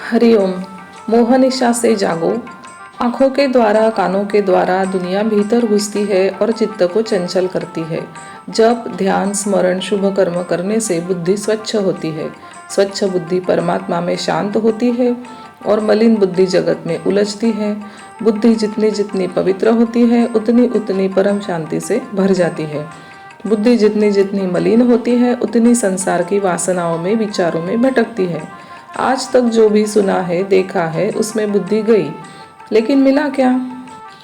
हरिओम। मोहनिशा से जागो। आँखों के द्वारा कानों के द्वारा दुनिया भीतर घुसती है और चित्त को चंचल करती है। जप ध्यान स्मरण शुभ कर्म करने से बुद्धि स्वच्छ होती है। स्वच्छ बुद्धि परमात्मा में शांत होती है और मलिन बुद्धि जगत में उलझती है। बुद्धि जितनी जितनी पवित्र होती है उतनी उतनी परम शांति से भर जाती है। बुद्धि जितनी जितनी मलिन होती है उतनी संसार की वासनाओं में विचारों में भटकती है। आज तक जो भी सुना है देखा है उसमें बुद्धि गई, लेकिन मिला क्या?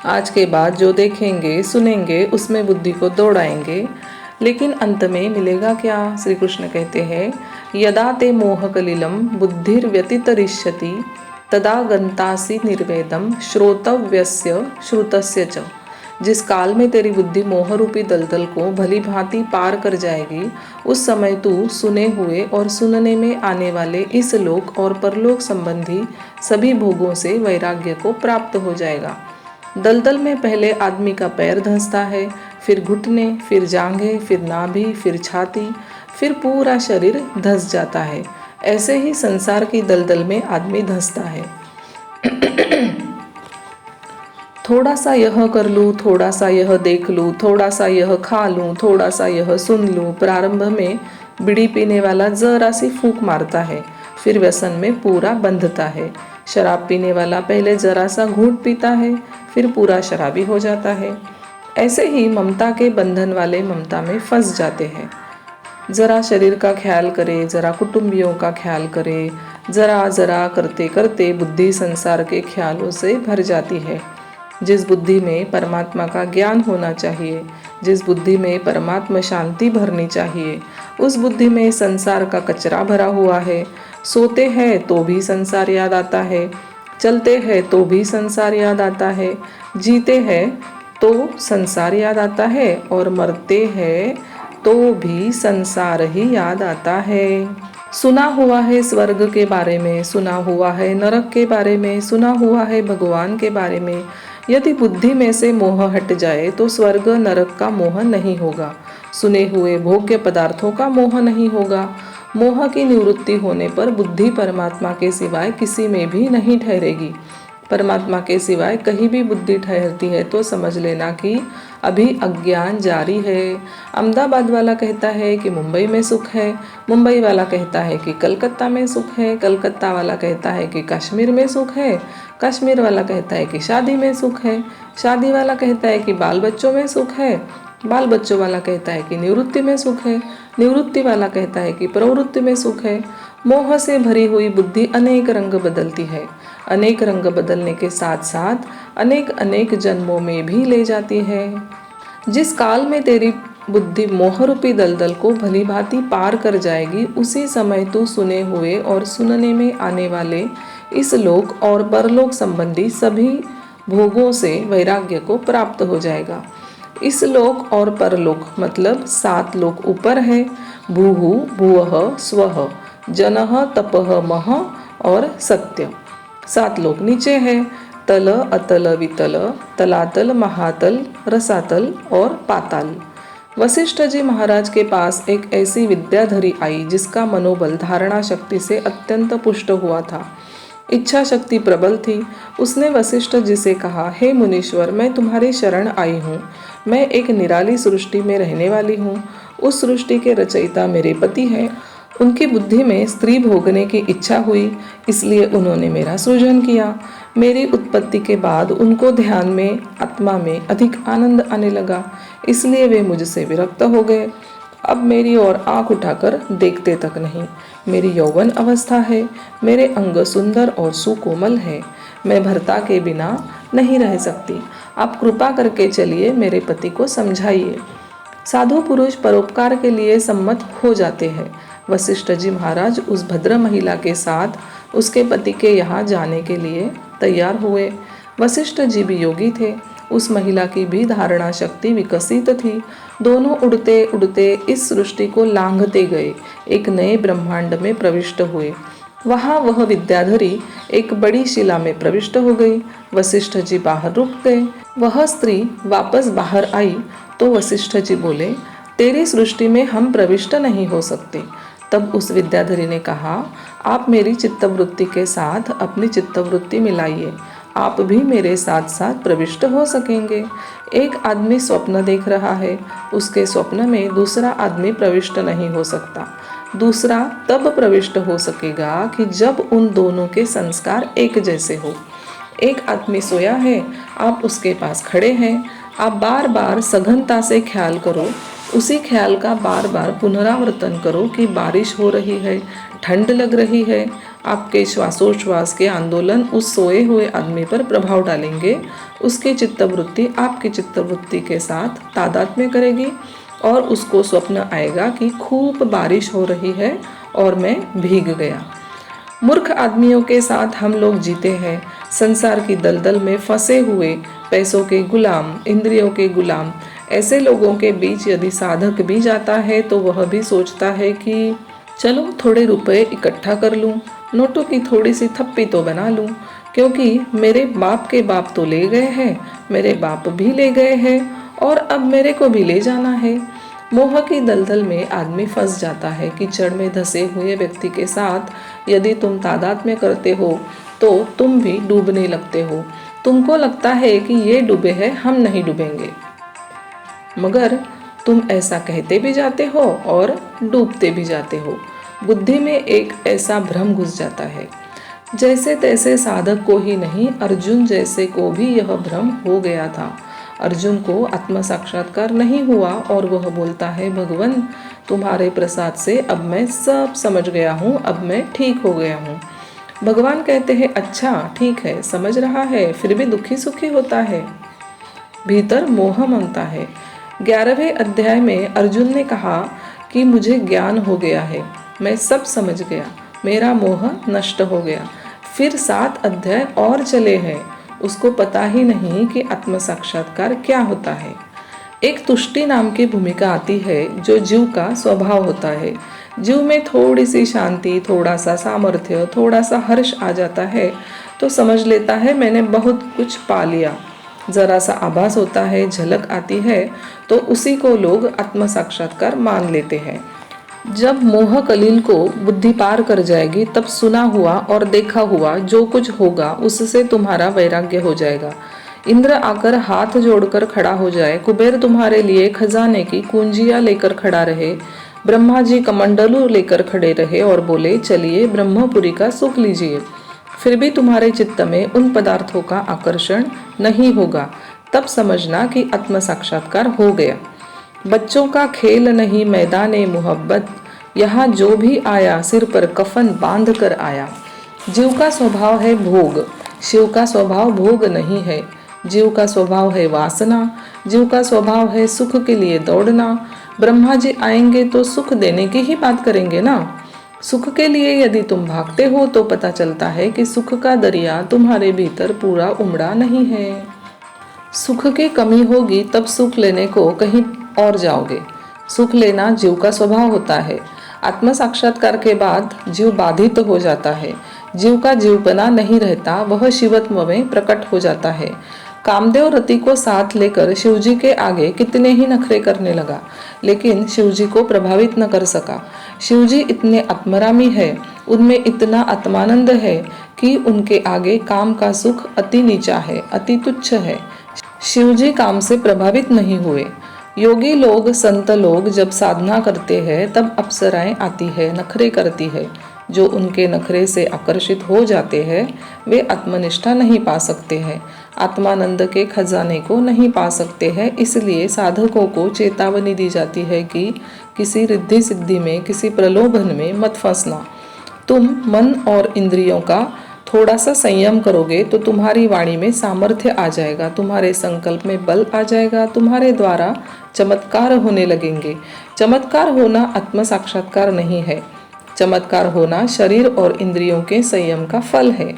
आज के बाद जो देखेंगे सुनेंगे उसमें बुद्धि को दौड़ाएंगे, लेकिन अंत में मिलेगा क्या? श्री कृष्ण कहते हैं, यदा ते मोह कलिलम बुद्धिर्व्यतितरिष्यति तदा गंतासि निर्वेदम श्रोतव्यस्य श्रुतस्य च। जिस काल में तेरी बुद्धि मोह रूपी दलदल को भली भांति पार कर जाएगी, उस समय तू सुने हुए और सुनने में आने वाले इस लोक और परलोक संबंधी सभी भोगों से वैराग्य को प्राप्त हो जाएगा। दलदल में पहले आदमी का पैर धंसता है, फिर घुटने, फिर जांघें, फिर नाभि, फिर छाती, फिर पूरा शरीर धंस जाता है। ऐसे ही संसार की दलदल में आदमी धंसता है। थोड़ा सा यह कर लूँ, थोड़ा सा यह देख लूँ, थोड़ा सा यह खा लूँ, थोड़ा सा यह सुन लूँ। प्रारंभ में बीड़ी पीने वाला जरा सी फूंक मारता है, फिर व्यसन में पूरा बंधता है। शराब पीने वाला पहले जरा सा घूंट पीता है, फिर पूरा शराबी हो जाता है। ऐसे ही ममता के बंधन वाले ममता में फंस जाते हैं। जरा शरीर का ख्याल करे, जरा कुटुंबियों का ख्याल करे, जरा जरा करते करते बुद्धि संसार के ख्यालों से भर जाती है। जिस बुद्धि में परमात्मा का ज्ञान होना चाहिए, जिस बुद्धि में परमात्मा शांति भरनी चाहिए, उस बुद्धि में संसार का कचरा भरा हुआ है। सोते हैं तो भी संसार याद आता है, चलते हैं तो भी संसार याद आता है, जीते हैं तो संसार याद आता है और मरते हैं तो भी संसार ही याद आता है। सुना हुआ है स्वर्ग के बारे में, सुना हुआ है नरक के बारे में, सुना हुआ है भगवान के बारे में। यदि बुद्धि में से मोह हट जाए तो स्वर्ग नरक का मोह नहीं होगा, सुने हुए भोग्य पदार्थों का मोह नहीं होगा। मोह की निवृत्ति होने पर बुद्धि परमात्मा के सिवाय किसी में भी नहीं ठहरेगी। परमात्मा के सिवाय कहीं भी बुद्धि ठहरती है तो समझ लेना कि अभी अज्ञान जारी है। अहमदाबाद वाला कहता है कि मुंबई में सुख है, मुंबई वाला कहता है कि कलकत्ता में सुख है, कलकत्ता वाला कहता है कि कश्मीर में सुख है, कश्मीर वाला कहता है कि शादी में सुख है, शादी वाला कहता है कि बाल बच्चों में सुख है, बाल बच्चों वाला कहता है कि निवृत्ति में सुख है, निवृत्ति वाला कहता है कि प्रवृत्ति में सुख है। मोह से भरी हुई बुद्धि अनेक रंग बदलती है, अनेक रंग बदलने के साथ साथ अनेक अनेक जन्मों में भी ले जाती है। जिस काल में तेरी बुद्धि मोह रूपी दलदल को भली भांति पार कर जाएगी, उसी समय तू सुने हुए और सुनने में आने वाले इस लोक और परलोक संबंधी सभी भोगों से वैराग्य को प्राप्त हो जाएगा। इस लोक और परलोक मतलब 7 लोक ऊपर है, भूहु भुवः स्वः जनः तपः मह और सत्य। 7 लोक नीचे है, तल अतल वितल, तलातल महातल रसातल और पाताल। वशिष्ठ जी महाराज के पास एक ऐसी विद्याधरी आई जिसका मनोबल धारणा शक्ति से अत्यंत पुष्ट हुआ था, इच्छा शक्ति प्रबल थी। उसने वशिष्ठ जी से कहा, हे मुनीश्वर, मैं तुम्हारी शरण आई हूँ। मैं एक निराली सृष्टि में रहने वाली हूँ। उस सृष्टि के रचयिता मेरे पति हैं। उनकी बुद्धि में स्त्री भोगने की इच्छा हुई, इसलिए उन्होंने मेरा सृजन किया। मेरी उत्पत्ति के बाद उनको ध्यान में आत्मा में अधिक आनंद आने लगा, इसलिए वे मुझसे विरक्त हो गए। अब मेरी ओर आंख उठाकर देखते तक नहीं। मेरी यौवन अवस्था है, मेरे अंग सुंदर और सुकोमल है, मैं भर्ता के बिना नहीं रह सकती। आप कृपा करके चलिए, मेरे पति को समझाइए। साधु पुरुष परोपकार के लिए सम्मत हो जाते हैं। वशिष्ठ जी महाराज उस भद्र महिला के साथ उसके पति के यहाँ जाने के लिए तैयार हुए। वशिष्ठ जी भी योगी थे, उस महिला की भी धारणा शक्ति विकसित थी। दोनों उड़ते उड़ते इस सृष्टि को लांघते गए, एक नए ब्रह्मांड में प्रविष्ट हुए। वहाँ वह विद्याधरी एक बड़ी शिला में प्रविष्ट हो गई। वशिष्ठ जी बाहर रुक गए। वह स्त्री वापस बाहर आई तो वशिष्ठ जी बोले, तेरी सृष्टि में हम प्रविष्ट नहीं हो सकते। तब उस विद्याधरी ने कहा, आप मेरी चित्तवृत्ति के साथ अपनी चित्तवृत्ति मिलाइए, आप भी मेरे साथ साथ प्रविष्ट हो सकेंगे। एक आदमी स्वप्न देख रहा है, उसके स्वप्न में दूसरा आदमी प्रविष्ट नहीं हो सकता। दूसरा तब प्रविष्ट हो सकेगा कि जब उन दोनों के संस्कार एक जैसे हो। एक आदमी सोया है, आप उसके पास खड़े हैं, आप बार बार सघनता से ख्याल करो, उसी ख्याल का बार बार पुनरावर्तन करो कि बारिश हो रही है, ठंड लग रही है। आपके श्वासोच्छ्वास के आंदोलन उस सोए हुए आदमी पर प्रभाव डालेंगे। उसकी चित्तवृत्ति आपकी चित्तवृत्ति के साथ तादात्म्य करेगी और उसको स्वप्न आएगा कि खूब बारिश हो रही है और मैं भीग गया। मूर्ख आदमियों के साथ हम लोग जीते हैं, संसार की दलदल में फंसे हुए, पैसों के गुलाम, इंद्रियों के गुलाम। ऐसे लोगों के बीच यदि साधक भी जाता है तो वह भी सोचता है कि चलो थोड़े रुपए इकट्ठा कर लूं, नोटों की थोड़ी सी थप्पी तो बना लूं, क्योंकि मेरे बाप के बाप तो ले गए हैं, मेरे बाप भी ले गए हैं और अब मेरे को भी ले जाना है। मोह की दलदल में आदमी फंस जाता है। कीचड़ में धंसे हुए व्यक्ति के साथ यदि तुम तादात्म्य करते हो तो तुम भी डूबने लगते हो। तुमको लगता है कि ये डूबे हैं, हम नहीं डूबेंगे, मगर तुम ऐसा कहते भी जाते हो और डूबते भी जाते हो। बुद्धि में एक ऐसा भ्रम घुस जाता है। जैसे तैसे साधक को ही नहीं, अर्जुन जैसे को भी यह भ्रम हो गया था। अर्जुन को आत्म साक्षात्कार नहीं हुआ और वह बोलता है, भगवान तुम्हारे प्रसाद से अब मैं सब समझ गया हूँ, अब मैं ठीक हो गया हूँ। भगवान कहते हैं, अच्छा ठीक है, समझ रहा है, फिर भी दुखी सुखी होता है, भीतर मोह ममता है। 11वें अध्याय में अर्जुन ने कहा कि मुझे ज्ञान हो गया है, मैं सब समझ गया, मेरा मोह नष्ट हो गया। फिर 7 अध्याय और चले हैं, उसको पता ही नहीं कि आत्म साक्षात्कार क्या होता है। एक तुष्टि नाम की भूमिका आती है जो जीव का स्वभाव होता है। जीव में थोड़ी सी शांति, थोड़ा सा सामर्थ्य, थोड़ा सा हर्ष आ जाता है तो समझ लेता है मैंने बहुत कुछ पा लिया। जरा सा आभास होता है, झलक आती है तो उसी को लोग आत्म साक्षात्कार मान लेते हैं। जब मोह कलील को बुद्धि पार कर जाएगी तब सुना हुआ और देखा हुआ जो कुछ होगा उससे तुम्हारा वैराग्य हो जाएगा। इंद्र आकर हाथ जोड़कर खड़ा हो जाए, कुबेर तुम्हारे लिए खजाने की कुंजियां लेकर खड़ा रहे, ब्रह्मा जी कमंडलू लेकर खड़े रहे और बोले चलिए ब्रह्मपुरी का सुख लीजिए, फिर भी तुम्हारे चित्त में उन पदार्थों का आकर्षण नहीं होगा, तब समझना कि आत्म साक्षात्कार हो गया। बच्चों का खेल नहीं मैदाने मोहब्बत, यहाँ जो भी आया सिर पर कफन बांध कर आया। जीव का स्वभाव है भोग, शिव का स्वभाव भोग नहीं है। जीव का स्वभाव है वासना, जीव का स्वभाव है सुख के लिए दौड़ना। ब्रह्मा जी आएंगे तो सुख देने की ही बात करेंगे ना। सुख के लिए यदि तुम भागते हो तो पता चलता है कि सुख का दरिया तुम्हारे भीतर पूरा उमड़ा नहीं है। सुख की कमी होगी तब सुख लेने को कहीं और जाओगे। सुख लेना जीव का स्वभाव होता है। आत्म साक्षात्कार के बाद जीव बाधित हो जाता है, जीव का जीवपना नहीं रहता, वह शिवत्व में प्रकट हो जाता है। कामदेव रति को साथ लेकर शिवजी के आगे कितने ही नखरे करने लगा, लेकिन शिवजी को प्रभावित न कर सका। शिवजी इतने आत्मरामी है, उनमें इतना आत्मानंद है कि उनके आगे काम का सुख अति नीचा है, अति तुच्छ है। शिवजी काम से प्रभावित नहीं हुए। योगी लोग, संत लोग जब साधना करते हैं तब अप्सराएं आती है, नखरे करती है। जो उनके नखरे से आकर्षित हो जाते हैं वे आत्मनिष्ठा नहीं पा सकते हैं, आत्मानंद के खजाने को नहीं पा सकते हैं। इसलिए साधकों को चेतावनी दी जाती है कि किसी रिद्धि सिद्धि में, किसी प्रलोभन में मत फंसना। तुम मन और इंद्रियों का थोड़ा सा संयम करोगे तो तुम्हारी वाणी में सामर्थ्य आ जाएगा, तुम्हारे संकल्प में बल आ जाएगा, तुम्हारे द्वारा चमत्कार होने लगेंगे। चमत्कार होना आत्म साक्षात्कार नहीं है, चमत्कार होना शरीर और इंद्रियों के संयम का फल है।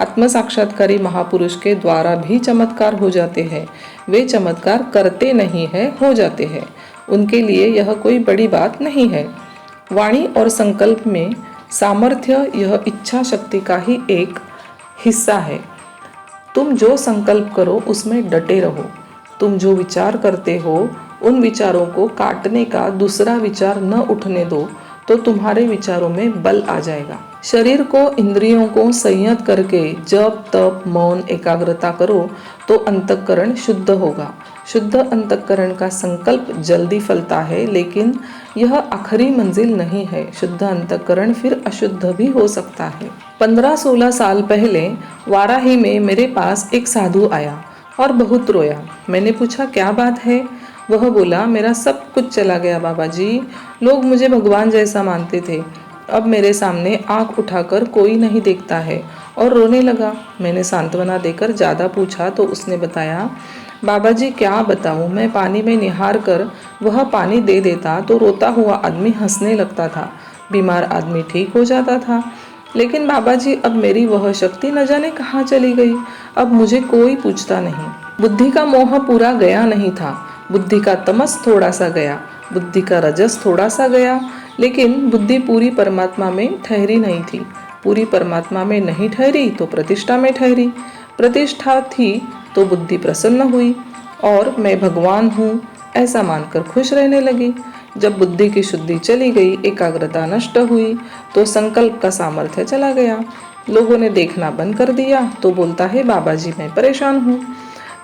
आत्म साक्षात्कारी महापुरुष के द्वारा भी चमत्कार हो जाते हैं, वे चमत्कार करते नहीं है, हो जाते हैं। उनके लिए यह कोई बड़ी बात नहीं है। वाणी और संकल्प में सामर्थ्य यह इच्छा शक्ति का ही एक हिस्सा है। तुम जो संकल्प करो उसमें डटे रहो। तुम जो विचार करते हो उन विचारों को काटने का दूसरा विचार न उठने दो, तो तुम्हारे विचारों में बल आ जाएगा। शरीर को, इंद्रियों को संयत करके जप तप मौन एकाग्रता करो तो अंतःकरण शुद्ध होगा। शुद्ध अंतःकरण का संकल्प जल्दी फलता है, लेकिन यह आखिरी मंजिल नहीं है। शुद्ध अंतःकरण फिर अशुद्ध भी हो सकता है। 15-16 साल पहले वाराही में मेरे पास एक साधु आया और बहुत रोया। मैंने पूछा क्या बात है? वह बोला, मेरा सब कुछ चला गया बाबा जी। लोग मुझे भगवान जैसा मानते थे, अब मेरे सामने आंख उठाकर कोई नहीं देखता है, और रोने लगा। मैंने सांत्वना देकर ज़्यादा पूछा तो उसने बताया, बाबा जी क्या बताऊँ, मैं पानी में निहार कर वह पानी दे देता तो रोता हुआ आदमी हंसने लगता था, बीमार आदमी ठीक हो जाता था। लेकिन बाबा जी अब मेरी वह शक्ति न जाने कहाँ चली गई। अब मुझे कोई पूछता नहीं। बुद्धि का मोह पूरा गया नहीं था, बुद्धि का तमस थोड़ा सा गया, बुद्धि का रजस थोड़ा सा गया, लेकिन बुद्धि पूरी परमात्मा में ठहरी नहीं थी। पूरी परमात्मा में नहीं ठहरी तो प्रतिष्ठा में ठहरी। प्रतिष्ठा थी तो बुद्धि प्रसन्न हुई और मैं भगवान हूँ ऐसा मानकर खुश रहने लगी। जब बुद्धि की शुद्धि चली गई, एकाग्रता नष्ट हुई, तो संकल्प का सामर्थ्य चला गया। लोगों ने देखना बंद कर दिया तो बोलता है, बाबा जी मैं परेशान हूँ।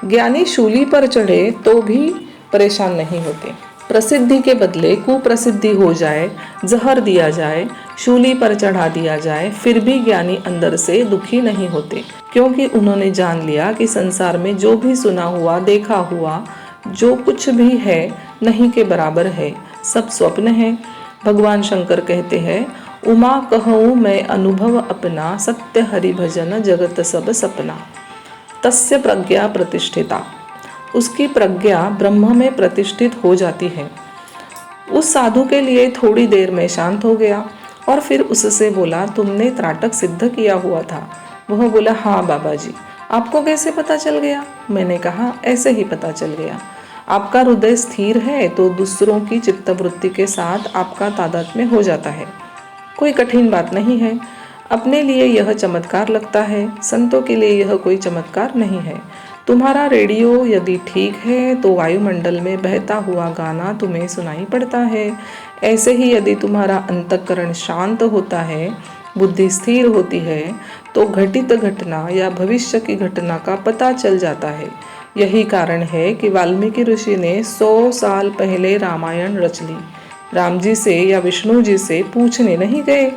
ज्ञानी शूली पर चढ़े तो भी परेशान नहीं होते। प्रसिद्धि के बदले कुप्रसिद्धि हो जाए, जहर दिया जाए, शूली पर चढ़ा दिया जाए, फिर भी ज्ञानी अंदर से दुखी नहीं होते, क्योंकि उन्होंने जान लिया कि संसार में जो भी सुना हुआ, देखा हुआ, जो कुछ भी है नहीं के बराबर है, सब स्वप्न है। भगवान शंकर कहते हैं, उमा कहूँ मैं अनुभव अपना, सत्य हरि भजन जगत सब सपना। तस्य प्रज्ञा प्रतिष्ठिता, उसकी प्रज्ञा ब्रह्म में प्रतिष्ठित हो जाती है। उस साधु के लिए थोड़ी देर में शांत हो गया और फिर उससे बोला, तुमने त्राटक सिद्ध किया हुआ था? वह बोला, हाँ बाबा जी। आपको कैसे पता चल गया? मैंने कहा, ऐसे ही पता चल गया। आपका हृदय स्थिर है तो दूसरों की चित्तवृत्ति के साथ आपका तादात्म्य हो जाता है। कोई कठिन बात नहीं है। अपने लिए यह चमत्कार लगता है, संतों के लिए यह कोई चमत्कार नहीं है। तुम्हारा रेडियो यदि ठीक है तो वायुमंडल में बहता हुआ गाना तुम्हें सुनाई पड़ता है। ऐसे ही यदि तुम्हारा अंतःकरण शांत होता है, बुद्धि स्थिर होती है, तो घटित घटना या भविष्य की घटना का पता चल जाता है। यही कारण है कि वाल्मीकि ऋषि ने 100 साल पहले रामायण रच ली। राम जी से या विष्णु जी से पूछने नहीं गए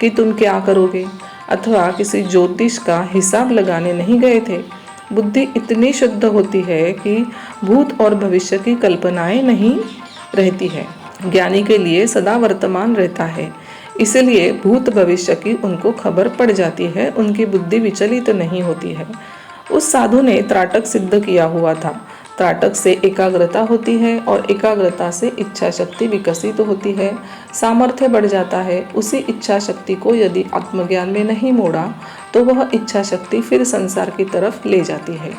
कि तुम क्या करोगे, अथवा किसी ज्योतिष का हिसाब लगाने नहीं गए थे। बुद्धि इतनी शुद्ध होती है कि भूत और भविष्य की कल्पनाएं नहीं रहती है। ज्ञानी के लिए सदा वर्तमान रहता है, इसलिए भूत भविष्य की उनको खबर पड़ जाती है, उनकी बुद्धि विचलित नहीं होती है। उस साधु ने त्राटक सिद्ध किया हुआ था। त्राटक से एकाग्रता होती है और एकाग्रता से इच्छा शक्ति विकसित होती है, सामर्थ्य बढ़ जाता है। उसी इच्छा शक्ति को यदि आत्मज्ञान में नहीं मोड़ा तो वह इच्छा शक्ति फिर संसार की तरफ ले जाती है।